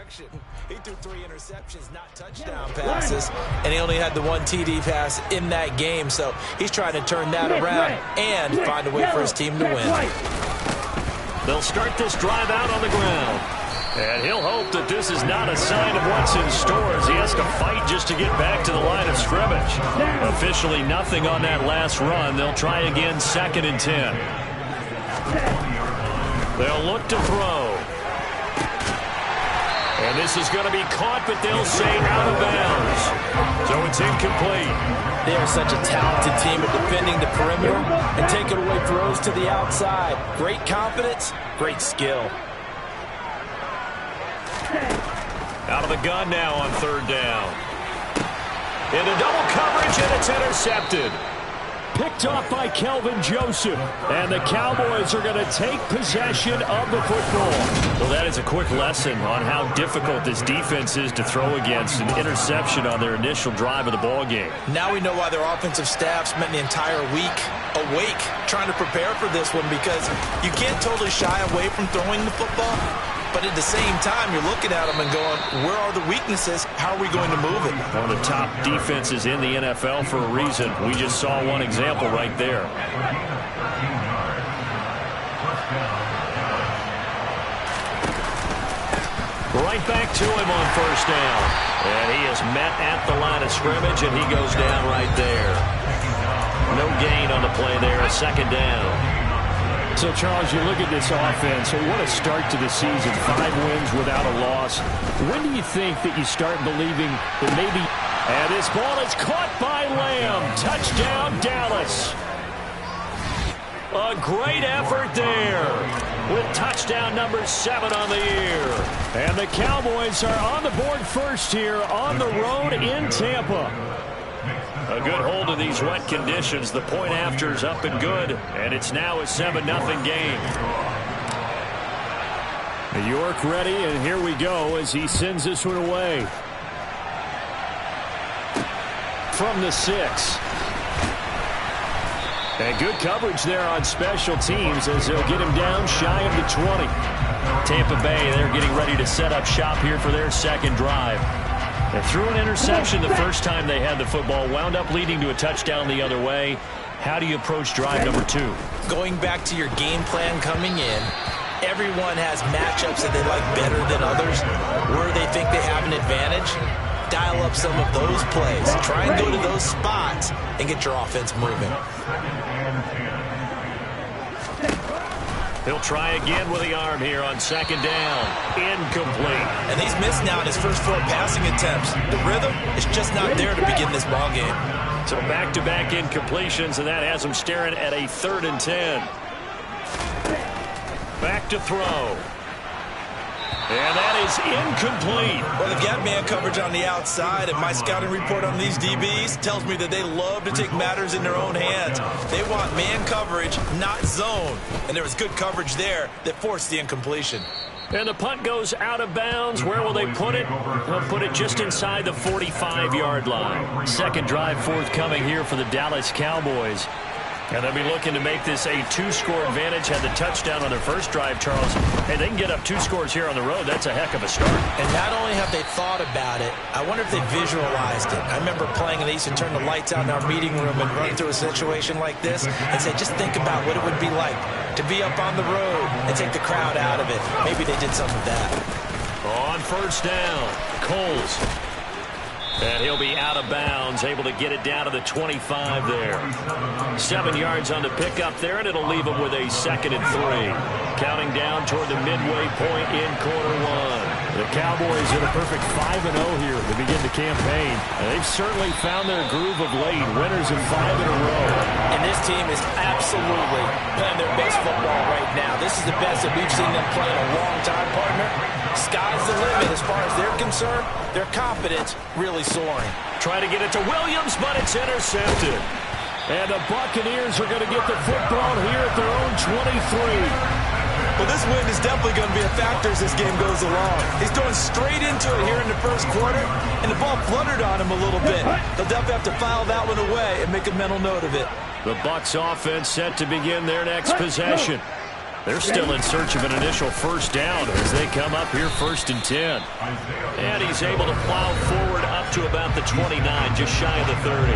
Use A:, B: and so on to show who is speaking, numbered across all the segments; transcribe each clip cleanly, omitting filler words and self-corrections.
A: direction. He threw 3 interceptions, not touchdown passes, and he only had the 1 TD pass in that game. So he's trying to turn that around and find a way for his team to win.
B: They'll start this drive out on the ground. And he'll hope that this is not a sign of what's in store as he has to fight just to get back to the line of scrimmage. Officially nothing on that last run. They'll try again, 2nd and 10. They'll look to throw. And this is going to be caught, but they'll say out of bounds. So it's incomplete.
A: They are such a talented team at defending the perimeter and taking away throws to the outside. Great confidence, great skill.
B: Out of the gun now on 3rd down. Into double coverage, and it's intercepted. Picked off by Kelvin Joseph. And the Cowboys are going to take possession of the football. Well, that is a quick lesson on how difficult this defense is to throw against. An interception on their initial drive of the ball game.
A: Now we know why their offensive staff spent the entire week awake trying to prepare for this one, because you can't totally shy away from throwing the football. But at the same time, you're looking at them and going, where are the weaknesses? How are we going to move it?
B: One of the top defenses in the NFL for a reason. We just saw one example right there. Right back to him on 1st down. And he is met at the line of scrimmage, and he goes down right there. No gain on the play there, a 2nd down. So, Charles, you look at this offense, so what a start to the season. 5 wins without a loss. When do you think that you start believing that maybe... And this ball is caught by Lamb. Touchdown, Dallas. A great effort there with touchdown number 7 on the year. And the Cowboys are on the board first here on the road in Tampa. A good hold of these wet conditions. The point after is up and good, and it's now a 7-0 game. York ready, and here we go as he sends this one away. From the 6. And good coverage there on special teams as they'll get him down shy of the 20. Tampa Bay, they're getting ready to set up shop here for their 2nd drive. They threw an interception the first time they had the football, wound up leading to a touchdown the other way. How do you approach drive number 2?
A: Going back to your game plan coming in, everyone has matchups that they like better than others. Where they think they have an advantage, dial up some of those plays. Try and go to those spots and get your offense moving.
B: He'll try again with the arm here on 2nd down. Incomplete.
A: And he's missed now in his first 4 passing attempts. The rhythm is just not there to begin this ball game.
B: So back-to-back incompletions, and that has him staring at a 3rd and 10. Back to throw. And that is incomplete.
A: Well, they've got man coverage on the outside, and my scouting report on these DBs tells me that they love to take matters in their own hands. They want man coverage, not zone. And there was good coverage there that forced the incompletion.
B: And the punt goes out of bounds. Where will they put it? They'll put it just inside the 45-yard line. 2nd drive forthcoming here for the Dallas Cowboys. And they'll be looking to make this a 2-score advantage. Had the touchdown on their first drive, Charles. Hey, they can get up 2 scores here on the road. That's a heck of a start.
A: And not only have they thought about it, I wonder if they visualized it. I remember playing, and they used to turn the lights out in our meeting room and run through a situation like this and say, just think about what it would be like to be up on the road and take the crowd out of it. Maybe they did some of that.
B: On 1st down, Coles. And he'll be out of bounds, able to get it down to the 25 there. 7 yards on the pickup there, and it'll leave him with a 2nd and 3. Counting down toward the midway point in quarter 1. The Cowboys in a perfect 5-0 here to begin the campaign. And they've certainly found their groove of late, winners of 5 in a row.
A: And this team is absolutely playing their best football right now. This is the best that we've seen them play in a long time, partner. Sky's the limit as far as they're concerned. Their confidence really soaring.
B: Trying to get it to Williams, but it's intercepted. And the Buccaneers are going to get the football here at their own 23.
A: Well, this win is definitely going to be a factor as this game goes along. He's throwing straight into it here in the first quarter, and the ball fluttered on him a little bit. They'll definitely have to file that one away and make a mental note of it.
B: The Bucs offense set to begin their next possession. They're still in search of an initial first down as they come up here 1st and 10. And he's able to plow forward up to about the 29, just shy of the 30.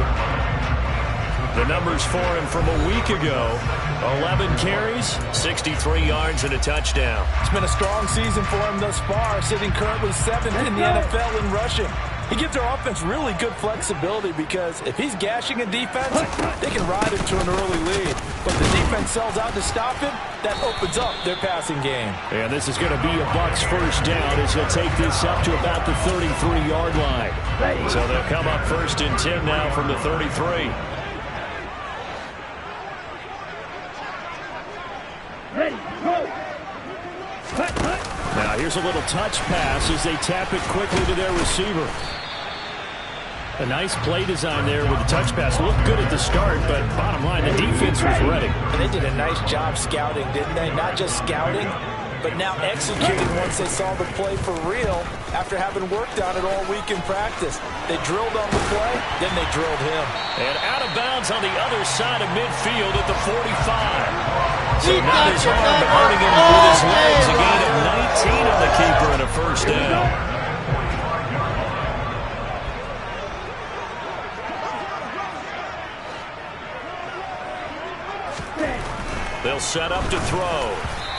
B: The numbers for him from a week ago: 11 carries, 63 yards, and a touchdown.
A: It's been a strong season for him thus far, sitting currently 7th in the NFL in rushing. He gives our offense really good flexibility because if he's gashing a defense, they can ride him to an early lead. But if the defense sells out to stop him, that opens up their passing game.
B: And this is going to be a Bucs first down as he'll take this up to about the 33-yard line. So they'll come up 1st and 10 now from the 33.
C: Ready, go!
B: Now here's a little touch pass as they tap it quickly to their receiver. A nice play design there with the touch pass. Looked good at the start, but bottom line, the defense was ready.
A: And they did a nice job scouting, didn't they? Not just scouting, but now executing once they saw the play for real after having worked on it all week in practice. They drilled on the play, then they drilled him.
B: And out of bounds on the other side of midfield at the 45. So not his arm, but hurting him with his legs. A gain of 19 on the keeper and a first down. They'll set up to throw.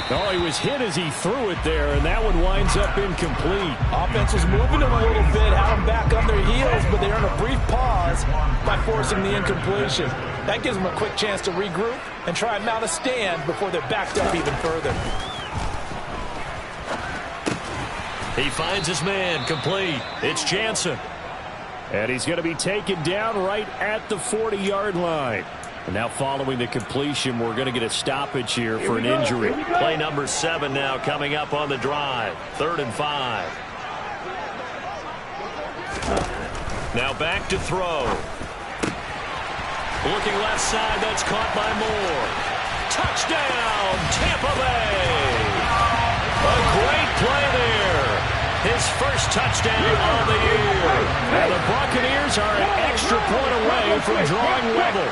B: Oh, he was hit as he threw it there, and that one winds up incomplete.
A: Offense was moving him a little bit, had them back on their heels, but they earned a brief pause by forcing the incompletion. That gives them a quick chance to regroup and try and mount a stand before they're backed up even further.
B: He finds his man, complete. It's Jansen. And he's going to be taken down right at the 40-yard line. And now following the completion, we're going to get a stoppage here for an injury. Play number 7 now coming up on the drive. 3rd and 5. Now back to throw. Looking left side, that's caught by Moore. Touchdown, Tampa Bay. A great play there. His first touchdown on the year. And the Buccaneers are an extra point away from drawing level.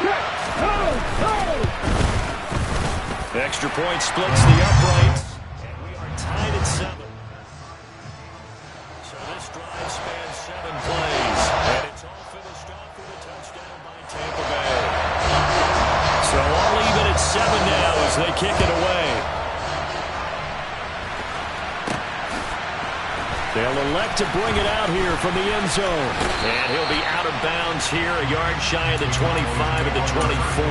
B: The extra point splits the upright. And we are tied at 7. So this drive spans 7 plays. And it's all finished off with a touchdown by Tampa Bay. So all even at 7 now as they kick it away. They'll elect to bring it out here from the end zone. And he'll be out of bounds here, a yard shy of the 25 at the 24.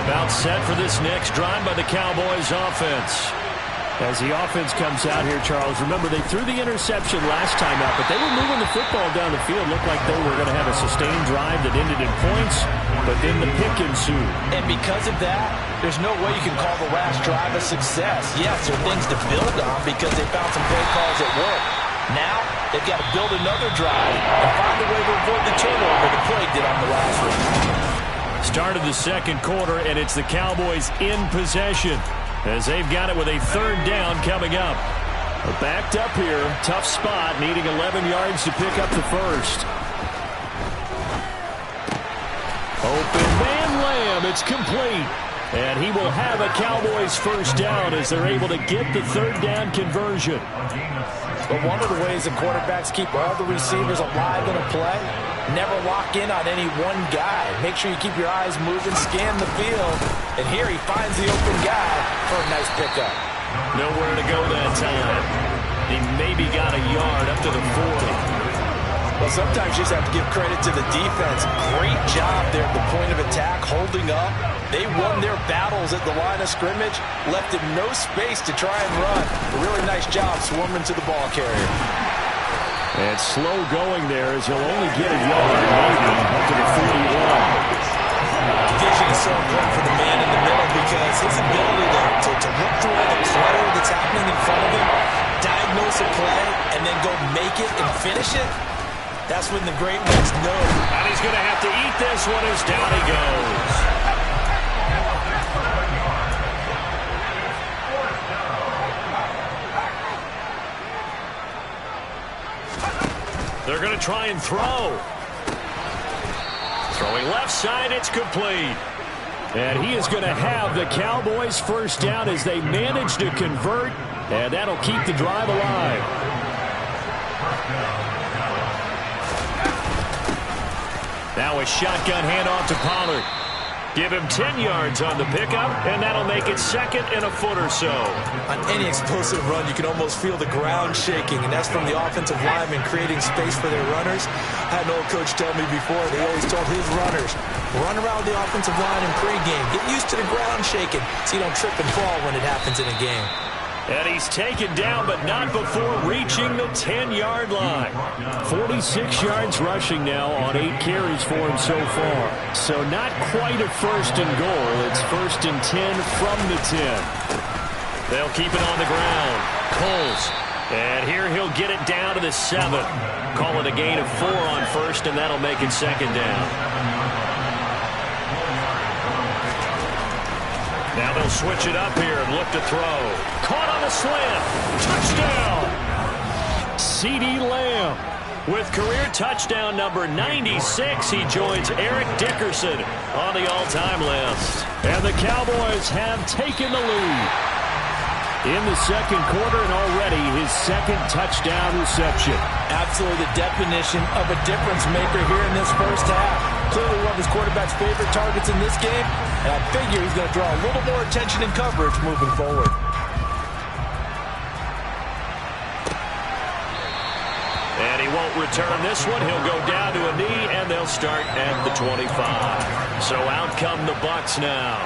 B: About set for this next drive by the Cowboys offense. As the offense comes out here, Charles, remember they threw the interception last time out, but they were moving the football down the field. Looked like they were going to have a sustained drive that ended in points, but then the pick ensued.
A: And because of that, there's no way you can call the last drive a success. Yes, there are things to build on because they found some play calls at work. Now, they've got to build another drive and find a way to avoid the turnover the play did on the last one.
B: Start of the second quarter, and it's the Cowboys in possession as they've got it with a 3rd down coming up. Backed up here, tough spot, needing 11 yards to pick up the first. Open man Lamb, it's complete. And he will have a Cowboys first down as they're able to get the 3rd down conversion.
A: But one of the ways the quarterbacks keep all the receivers alive in a play, never lock in on any one guy. Make sure you keep your eyes moving, scan the field. And here he finds the open guy for a nice pickup.
B: Nowhere to go that time. He maybe got a yard up to the 40.
A: Well, sometimes you just have to give credit to the defense. Great job there at the point of attack, holding up. They won their battles at the line of scrimmage, left him no space to try and run. A really nice job swarming to the ball carrier.
B: And slow going there as he'll only get a yard, maybe up to the 41.
A: Vision is so important for the man in the middle because his ability to look through all the clutter that's happening in front of him, diagnose a play, and then go make it and finish it, that's when the great ones know.
B: And he's going to have to eat this one as down he goes. They're going to try and throw. Throwing left side, it's complete. And he is going to have the Cowboys first down as they manage to convert, and that'll keep the drive alive. Now a shotgun handoff to Pollard. Give him 10 yards on the pickup, and that'll make it second and a foot or so.
A: On any explosive run, you can almost feel the ground shaking, and that's from the offensive linemen creating space for their runners. I had an old coach tell me before, they always told his runners, run around the offensive line in pregame. Get used to the ground shaking so you don't trip and fall when it happens in a game.
B: And he's taken down, but not before reaching the 10-yard line. 46 yards rushing now on 8 carries for him so far. So not quite a first and goal. It's first and 10 from the 10. They'll keep it on the ground. Coles. And here he'll get it down to the 7. Call it a gain of 4 on first, and that'll make it second down. Now they'll switch it up here and look to throw. Caught on the slant. Touchdown. CeeDee Lamb. With career touchdown number 96, he joins Eric Dickerson on the all-time list. And the Cowboys have taken the lead in the second quarter, and already his second touchdown reception.
A: Absolutely the definition of a difference maker here in this first half. Clearly one of his quarterback's favorite targets in this game, and I figure he's going to draw a little more attention and coverage moving forward.
B: And he won't return this one. He'll go down to a knee, and they'll start at the 25. So out come the Bucs now.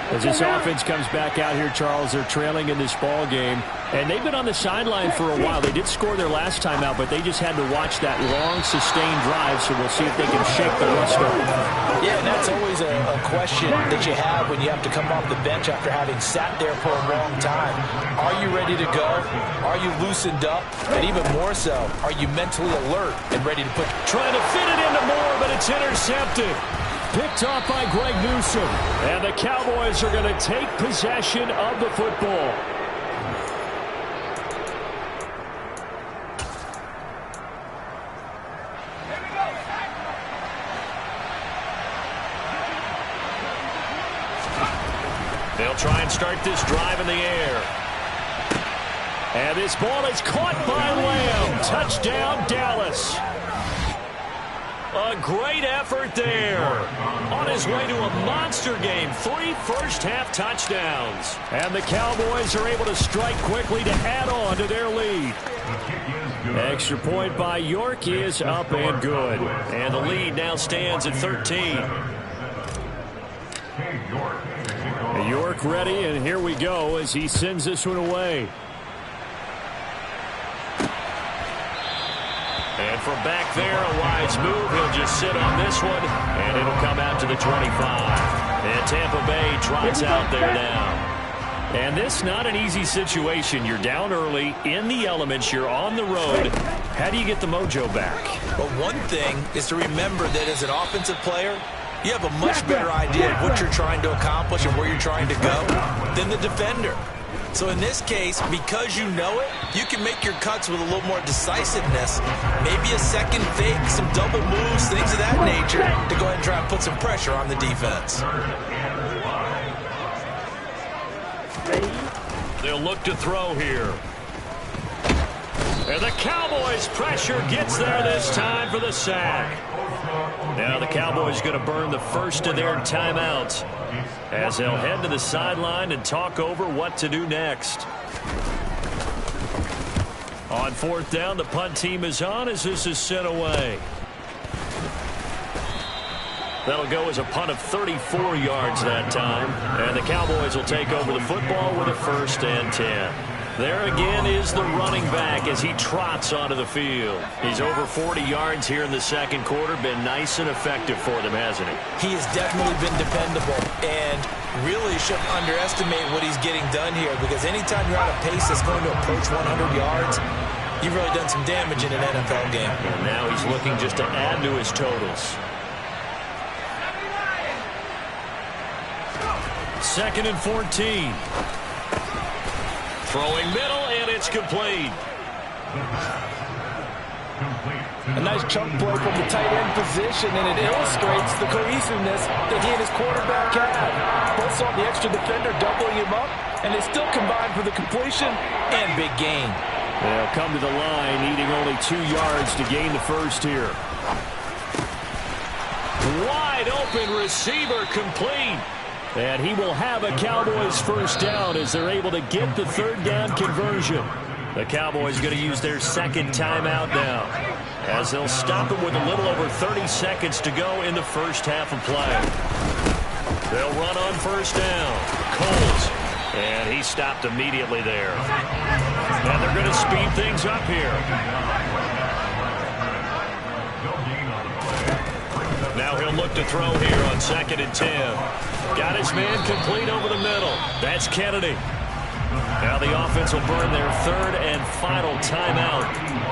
D: As this offense comes back out here, Charles, they're trailing in this ball game, and they've been on the sideline for a while. They did score their last time out, but they just had to watch that long, sustained drive, so we'll see if they can shake the rust off.
A: Yeah, and that's always a question that you have when you have to come off the bench after having sat there for a long time. Are you ready to go? Are you loosened up? And even more so, are you mentally alert and ready to put...
B: Trying to fit it into Moore, but it's intercepted.
D: Picked off by Greg Newsom.
B: And the Cowboys are going to take possession of the football. They'll try and start this drive in the air. And this ball is caught by Lamb. Touchdown, Dallas. A great effort there. On his way to a monster game. 3 first-half touchdowns. And the Cowboys are able to strike quickly to add on to their lead. Extra point by York is up and good. And the lead now stands at 13.
D: York ready, and here we go as he sends this one away.
B: And from back there, a wise move. He'll just sit on this one, and it'll come out to the 25. And Tampa Bay trots out there now.
D: And this not an easy situation. You're down early, in the elements, you're on the road. How do you get the mojo back?
A: But one thing is to remember that as an offensive player, you have a much better idea of what you're trying to accomplish and where you're trying to go than the defender. So in this case, because you know it, you can make your cuts with a little more decisiveness. Maybe a second fake, some double moves, things of that nature to go ahead and try and put some pressure on the defense.
B: They'll look to throw here. And the Cowboys' pressure gets there this time for the sack. Now the Cowboys going to burn the first of their timeouts as they'll head to the sideline and talk over what to do next. On 4th down, the punt team is on as this is sent away. That'll go as a punt of 34 yards that time. And the Cowboys will take over the football with a 1st and 10. There again is the running back as he trots onto the field. He's over 40 yards here in the second quarter. Been nice and effective for them, hasn't he?
A: He has definitely been dependable, and really shouldn't underestimate what he's getting done here, because anytime you're on a pace that's going to approach 100 yards, you've really done some damage in an NFL game.
B: And now he's looking just to add to his totals. 2nd and 14. Throwing middle, and it's complete.
A: A nice chunk play from the tight end position, and it illustrates the cohesiveness that he and his quarterback had. Both saw the extra defender doubling him up, and they still combined for the completion and big gain.
D: They'll come to the line, needing only 2 yards to gain the first here. Wide open receiver complete. And he will have a Cowboys first down as they're able to get the third down conversion. The Cowboys going to use their second timeout now, as they'll stop him with a little over 30 seconds to go in the first half of play. They'll run on first down. Coles. And he stopped immediately there. And they're going to speed things up here. Now he'll look to throw here on 2nd and 10. Got his man complete over the middle. That's Kennedy. Now the offense will burn their third and final timeout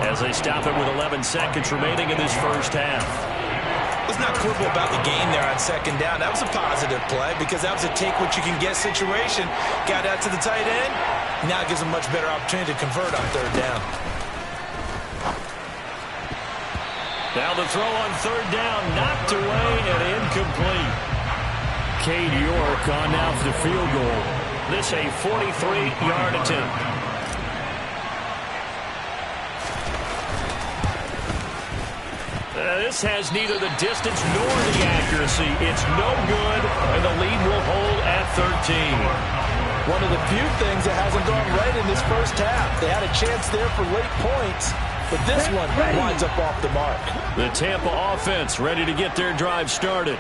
D: as they stop it with 11 seconds remaining in this first half.
A: Let's not quibble about the game there on 2nd down. That was a positive play because that was a take-what-you-can-get situation. Got out to the tight end. Now it gives them a much better opportunity to convert on 3rd down.
D: Now the throw on 3rd down, knocked away and incomplete. Cade York on now for the field goal. This a 43-yard attempt. This has neither the distance nor the accuracy. It's no good, and the lead will hold at 13.
A: One of the few things that hasn't gone right in this first half. They had a chance there for late points, but this one winds up off the mark.
D: The Tampa offense ready to get their drive started.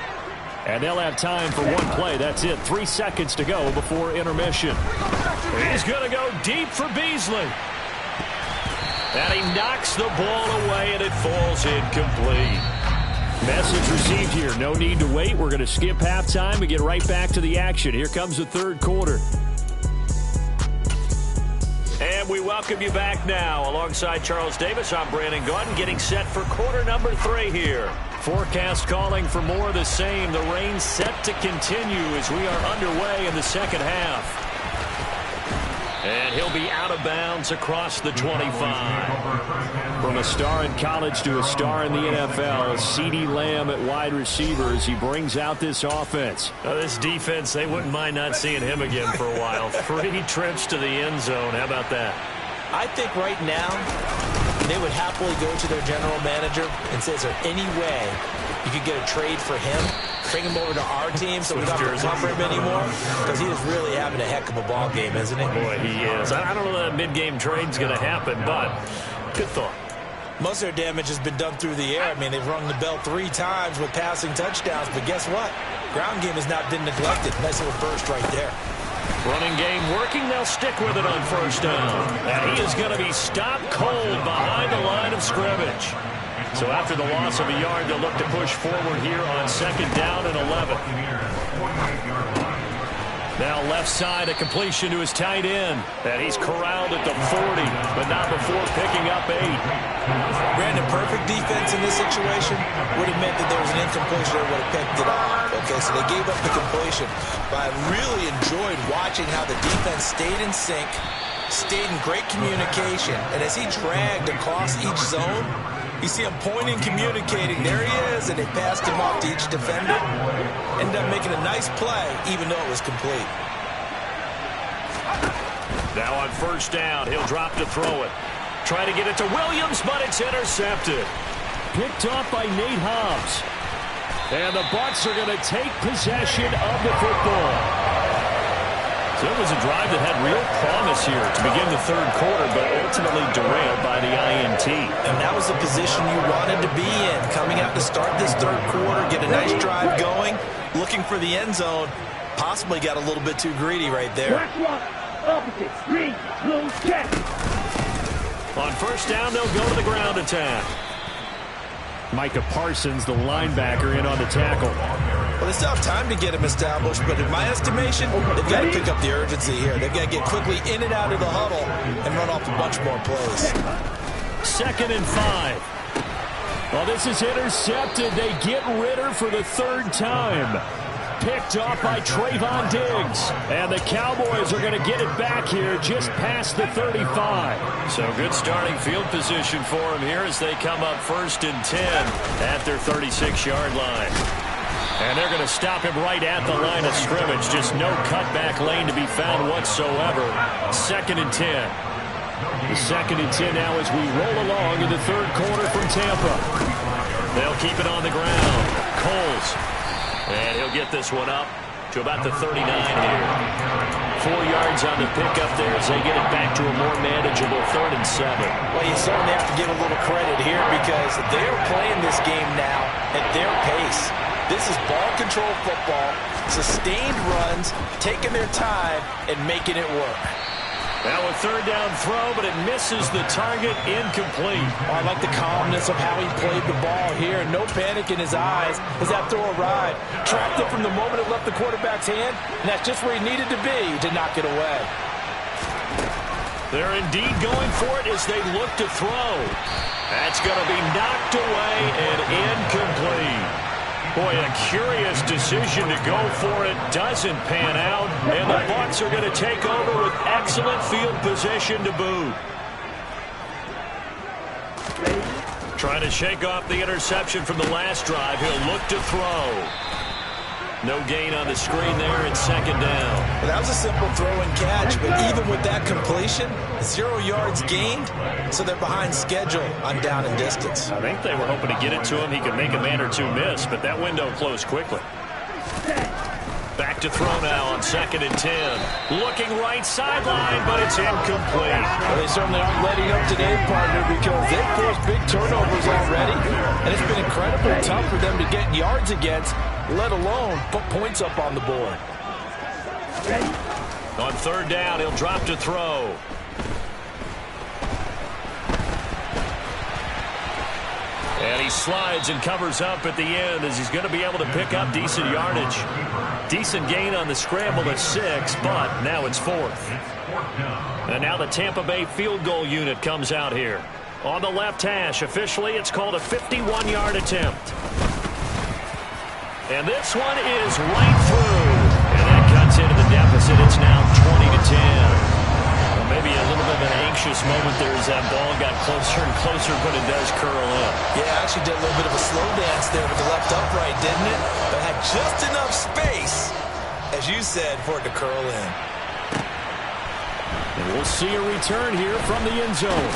D: And they'll have time for one play. That's it. 3 seconds to go before intermission. He's going to go deep for Beasley. And he knocks the ball away, and it falls incomplete. Message received here. No need to wait. We're going to skip halftime and get right back to the action. Here comes the third quarter. And we welcome you back now. Alongside Charles Davis, I'm Brandon Gaudin, getting set for quarter number 3 here. Forecast calling for more of the same. The rain set to continue as we are underway in the second half. And he'll be out of bounds across the 25. From a star in college to a star in the NFL, CeeDee Lamb at wide receiver as he brings out this offense. This defense, they wouldn't mind not seeing him again for a while. 3 trips to the end zone. How about that?
A: I think right now they would happily go to their general manager and say, is there any way you could get a trade for him? Bring him over to our team so we don't have to cover him anymore? Because he is really having a heck of a ball game, isn't he?
D: Boy, he is. I don't know that mid-game trade's going to happen, but good thought.
A: Most of their damage has been done through the air. I mean, they've rung the bell 3 times with passing touchdowns, but guess what? Ground game has not been neglected. Nice little burst right there.
D: Running game working. They'll stick with it on first down. And he is going to be stopped cold behind the line of scrimmage. So after the loss of a yard, they'll look to push forward here on 2nd down and 11. Now left side, a completion to his tight end. And he's corralled at the 40, but not before picking up 8.
A: Brandon, perfect defense in this situation would have meant that there was an incompletion or would have picked it off. Okay, so they gave up the completion. But I really enjoyed watching how the defense stayed in sync, stayed in great communication. And as he dragged across each zone, you see him pointing, communicating. There he is, and they passed him off to each defender. Ended up making a nice play, even though it was complete.
D: Now on first down, he'll drop to throw it. Try to get it to Williams, but it's intercepted. Picked off by Nate Hobbs. And the Bucs are going to take possession of the football. So it was a drive that had real promise here to begin the third quarter, but ultimately derailed by the INT.
A: And that was the position you wanted to be in. Coming out to start this third quarter, get a nice drive going, looking for the end zone. Possibly got a little bit too greedy right there.
C: Opposite, 3, blue, check.
D: On first down, they'll go to the ground attack. Micah Parsons, the linebacker, in on the tackle.
A: Well, they still have time to get him established, but in my estimation, they've got to pick up the urgency here. They've got to get quickly in and out of the huddle and run off a bunch more plays.
D: 2nd and 5. Well, this is intercepted. They get Ritter for the 3rd time. picked off by Trayvon Diggs. And the Cowboys are going to get it back here just past the 35.
B: So good starting field position for them here as they come up 1st and 10 at their 36-yard line. And they're going to stop him right at the line of scrimmage. Just no cutback lane to be found whatsoever. 2nd and 10.
D: The 2nd and 10 now as we roll along in the 3rd quarter from Tampa.
B: They'll keep it on the ground. Coles. And he'll get this one up to about the 39 here. 4 yards on the pickup there as they get it back to a more manageable 3rd and 7.
A: Well, you certainly have to give a little credit here because they're playing this game now at their pace. This is ball control football, sustained runs, taking their time, and making it work.
B: Now a 3rd down throw, but it misses the target, incomplete.
A: Oh, I like the calmness of how he played the ball here. No panic in his eyes as that throw arrived. Tracked it from the moment it left the quarterback's hand, and that's just where he needed to be to knock it away.
B: They're indeed going for it as they look to throw. That's going to be knocked away and incomplete. Boy, a curious decision to go for it. Doesn't pan out. And the Bucs are going to take over with excellent field position to boot. Trying to shake off the interception from the last drive. He'll look to throw. No gain on the screen there in 2nd down.
A: Well, that was a simple throw and catch, but even with that completion, 0 yards gained, so they're behind schedule on down and distance.
B: I think they were hoping to get it to him. He could make a man or two miss, but that window closed quickly. Back to throw now on 2nd and 10. Looking right sideline, but it's incomplete.
A: Well, they certainly aren't letting up today, partner, because they've forced big turnovers already, and it's been incredibly tough for them to get yards against, let alone put points up on the board.
B: On 3rd down, he'll drop to throw. And he slides and covers up at the end as he's going to be able to pick up decent yardage. Decent gain on the scramble at 6, but now it's 4th. And now the Tampa Bay field goal unit comes out here. On the left hash, officially it's called a 51-yard attempt. And this one is right through. And that cuts into the deficit. It's now 20-10. Well, maybe a little bit of an anxious moment there as that ball got closer and closer, but it does curl in.
A: Yeah, actually did a little bit of a slow dance there with the left upright, didn't it? But had just enough space, as you said, for it to curl in.
D: And we'll see a return here from the end zone.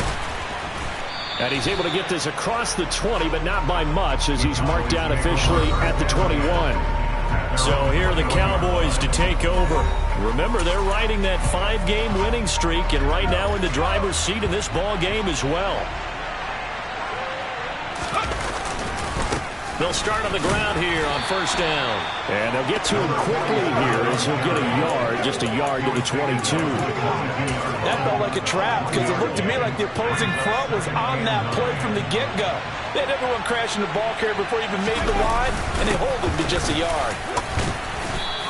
D: And he's able to get this across the 20, but not by much as he's marked down officially at the 21.
B: So here are the Cowboys to take over. Remember, they're riding that 5-game winning streak, and right now in the driver's seat in this ball game as well. They'll start on the ground here on 1st down.
D: And they'll get to him quickly here as he'll get a yard, just a yard to the 22.
A: That felt like a trap because it looked to me like the opposing front was on that play from the get-go. They had everyone crashing the ball carrier before he even made the line, and they hold him to just a yard.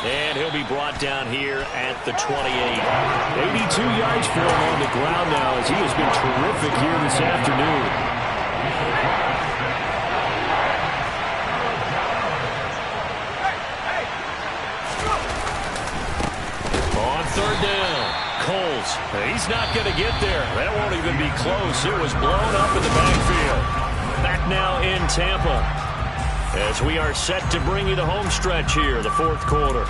B: And he'll be brought down here at the 28.
D: 82 yards for him on the ground now as he has been terrific here this afternoon.
B: On 3rd down, Coles. He's not going to get there. That won't even be close. It was blown up in the backfield. Back now in Tampa as we are set to bring you the home stretch here, the 4th quarter.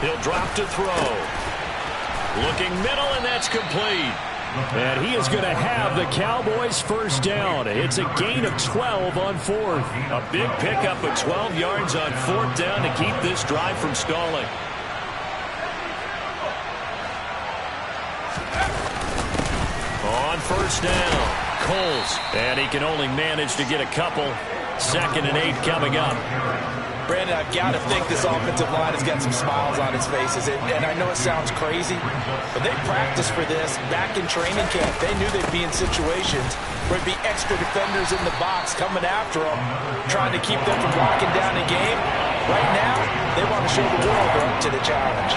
B: He'll drop to throw. Looking middle, and that's complete.
D: And he is going to have the Cowboys 1st down. It's a gain of 12 on 4th.
B: A big pickup of 12 yards on 4th down to keep this drive from stalling. On 1st down, Coles. And he can only manage to get a couple. 2nd and 8 coming up.
A: Brandon, I've got to think this offensive line has got some smiles on its faces. And I know it sounds crazy, but they practiced for this back in training camp. They knew they'd be in situations where it'd be extra defenders in the box coming after them, trying to keep them from locking down the game. Right now, they want to show the world they're up to the challenge.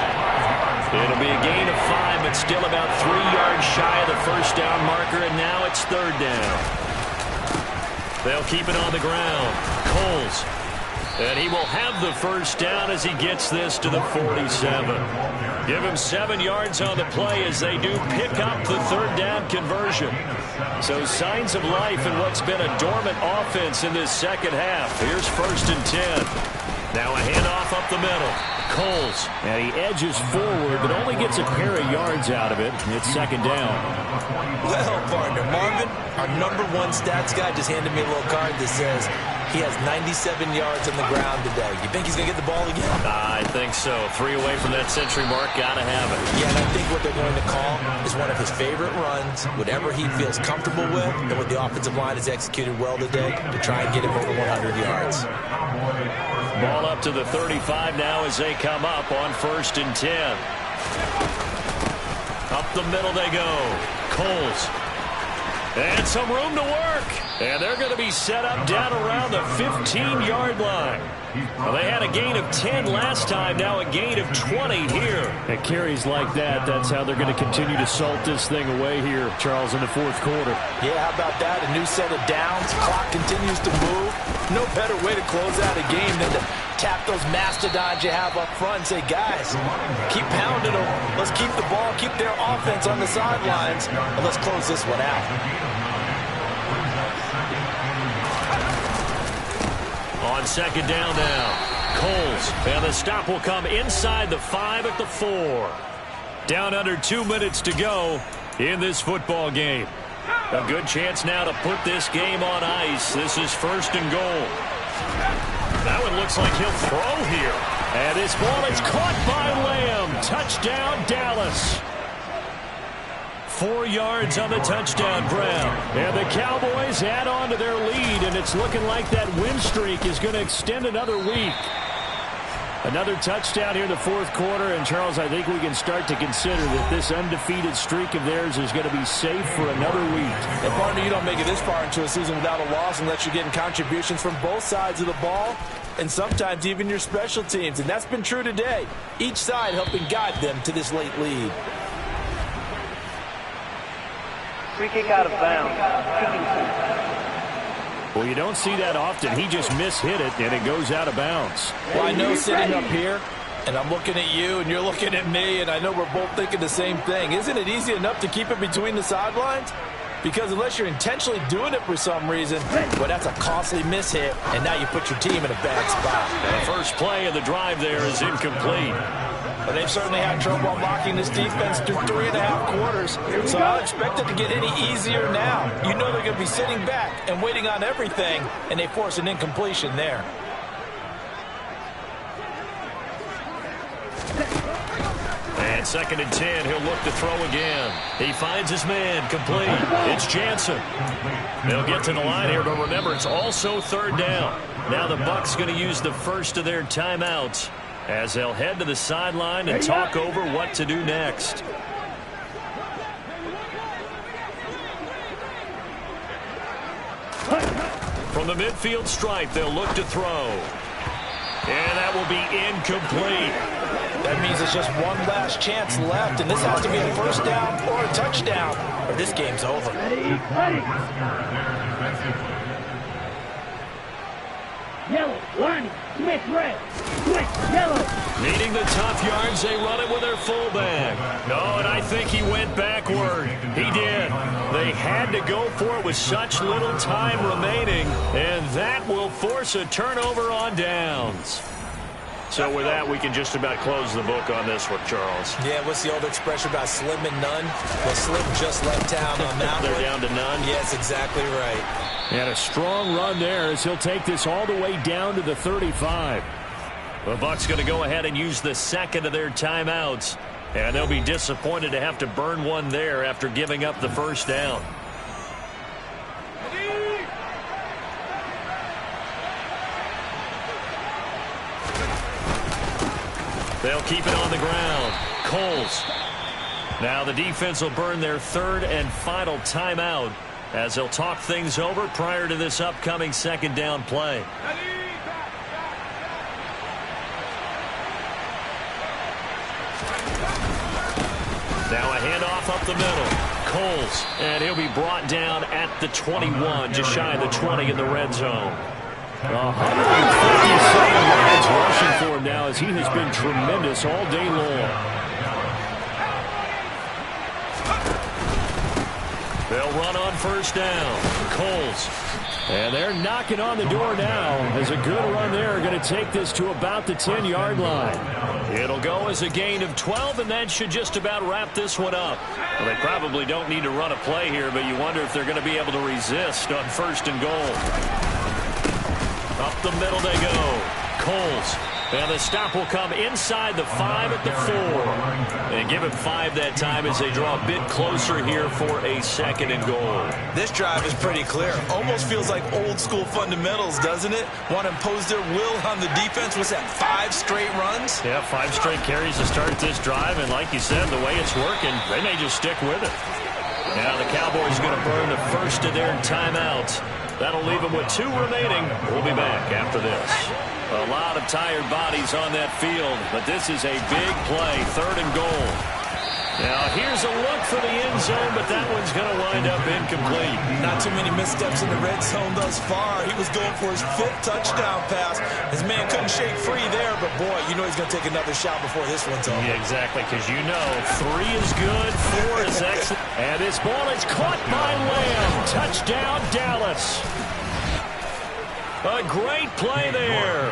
B: It'll be a gain of 5, but still about 3 yards shy of the first down marker, and now it's 3rd down. They'll keep it on the ground. Coles. And he will have the first down as he gets this to the 47. Give him 7 yards on the play as they do pick up the 3rd down conversion. So signs of life in what's been a dormant offense in this second half. Here's 1st and 10. Now a handoff up the middle. Coles.
D: And he edges forward, but only gets a pair of yards out of it. It's 2nd down.
A: Well, partner, Marvin, our #1 stats guy just handed me a little card that says he has 97 yards on the ground today. You think he's going to get the ball again?
B: I think so. 3 away from that century mark. Got to have it.
A: Yeah, and I think what they're going to call is one of his favorite runs, whatever he feels comfortable with, and what the offensive line has executed well today to try and get him over 100 yards.
B: Ball up to the 35 now as they come up on 1st and 10. Up the middle they go. Coles. And some room to work. And they're going to be set up down around the 15-yard line. Well, they had a gain of 10 last time, now a gain of 20 here.
D: At carries like that, that's how they're going to continue to salt this thing away here, Charles, in the 4th quarter.
A: Yeah, how about that? A new set of downs. Clock continues to move. No better way to close out a game than to tap those mastodons you have up front and say, guys, keep pounding them. Let's keep the ball, keep their offense on the sidelines, and let's close this one out.
B: On 2nd down now, Coles. And the stop will come inside the 5 at the 4. Down under 2 minutes to go in this football game. A good chance now to put this game on ice. This is 1st and goal. That one looks like he'll throw here. And this ball is caught by Lamb. Touchdown, Dallas. 4 yards on the touchdown, Brown.
D: And the Cowboys add on to their lead, and it's looking like that win streak is going to extend another week. Another touchdown here in the 4th quarter, and Charles, I think we can start to consider that this undefeated streak of theirs is going to be safe for another week.
A: And partner, you don't make it this far into a season without a loss unless you're getting contributions from both sides of the ball, and sometimes even your special teams, and that's been true today. Each side helping guide them to this late lead.
C: Free kick out of bounds.
D: Well, you don't see that often. He just mishit it, and it goes out of bounds.
A: Well, I know sitting up here, and I'm looking at you, and you're looking at me, and I know we're both thinking the same thing. Isn't it easy enough to keep it between the sidelines? Because unless you're intentionally doing it for some reason, well, that's a costly mishit, and now you put your team in a bad spot.
B: And the first play of the drive there is incomplete.
A: But they've certainly had trouble unlocking this defense through 3.5 quarters, so I don't expect it to get any easier now. You know they're going to be sitting back and waiting on everything, and they force an incompletion there.
B: And 2nd and 10, he'll look to throw again. He finds his man, complete. It's Jansen. They'll get to the line here, but remember, it's also 3rd down. Now the Bucs going to use the first of their timeouts as they'll head to the sideline and talk over what to do next. From the midfield stripe, they'll look to throw. And that will be incomplete.
A: That means it's just one last chance left, and this has to be a 1st down or a touchdown, or this game's over.
C: Yellow, line, Smith, red, Smith, yellow.
B: Needing the tough yards, they run it with their fullback. No, and I think he went backward. He did. They had to go for it with such little time remaining, and that will force a turnover on downs. So with that, we can just about close the book on this one, Charles.
A: Yeah, what's the old expression about slim and none? Well, Slim just left town on that
B: They're
A: one.
B: down to none?
A: Yes, exactly right.
D: And a strong run there as he'll take this all the way down to the 35.
B: The Bucs going to go ahead and use the 2nd of their timeouts. And they'll be disappointed to have to burn one there after giving up the 1st down. They'll keep it on the ground. Coles. Now the defense will burn their third and final timeout as they'll talk things over prior to this upcoming second down play. Now a handoff up the middle. Coles, and he'll be brought down at the 21, just shy of the 20 in the red zone.
D: 157 yards rushing for him now as he has been tremendous all day long.
B: They'll run on first down. Coles.
D: And they're knocking on the door now as a good run there going to take this to about the 10-yard line.
B: It'll go as a gain of 12, and that should just about wrap this one up. Well, they probably don't need to run a play here, but you wonder if they're going to be able to resist on first and goal. Up the middle they go. Coles. And the stop will come inside the 5 at the 4. And give him 5 that time as they draw a bit closer here for a second and goal.
A: This drive is pretty clear. Almost feels like old school fundamentals, doesn't it? Want to impose their will on the defense. What's that, 5 straight runs?
B: Yeah, 5 straight carries to start this drive. And like you said, the way it's working, they may just stick with it. Now the Cowboys are going to burn the first of their timeouts. That'll leave them with 2 remaining. We'll be back after this. A lot of tired bodies on that field, but this is a big play, third and goal. Now, here's a look for the end zone, but that one's going to wind up incomplete.
A: Not too many missteps in the red zone thus far. He was going for his 5th touchdown pass. His man couldn't shake free there, but boy, you know he's going to take another shot before this one's over.
B: Yeah, exactly, because you know 3 is good, 4 is excellent.
D: And this ball is caught by Lamb. Touchdown, Dallas.
B: A great play there.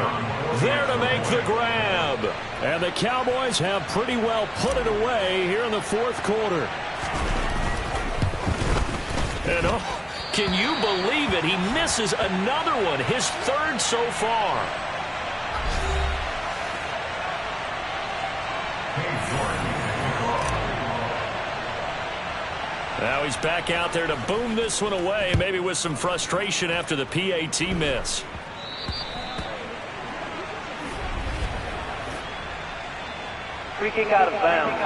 B: There to make the grab.
D: And the Cowboys have pretty well put it away here in the 4th quarter.
B: And oh, can you believe it? He misses another one, his 3rd so far. Now he's back out there to boom this one away, maybe with some frustration after the PAT miss.
C: Free kick out of bounds.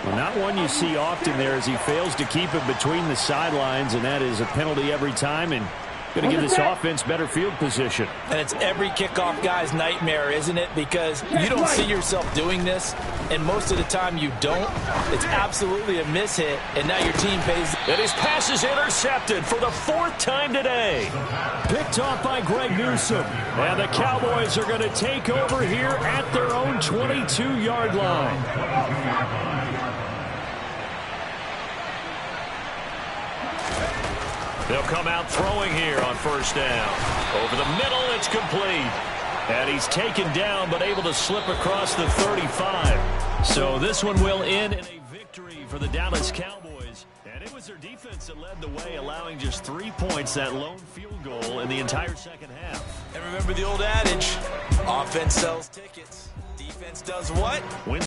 D: Well, not one you see often there as he fails to keep it between the sidelines, and that is a penalty every time and going to give this offense better field position.
A: And it's every kickoff guy's nightmare, isn't it? Because you don't see yourself doing this, and most of the time you don't. It's absolutely a mishit, and now your team pays.
B: And his pass is intercepted for the 4th time today.
D: Picked off by Greg Newsome. And the Cowboys are going to take over here at their own 22-yard line.
B: They'll come out throwing here on first down. Over the middle, it's complete. And he's taken down, but able to slip across the 35. So this one will end in a victory for the Dallas Cowboys. And it was their defense that led the way, allowing just 3 points, that lone field goal in the entire second half.
A: And remember the old adage, offense sells tickets. Defense does what?
B: Wins.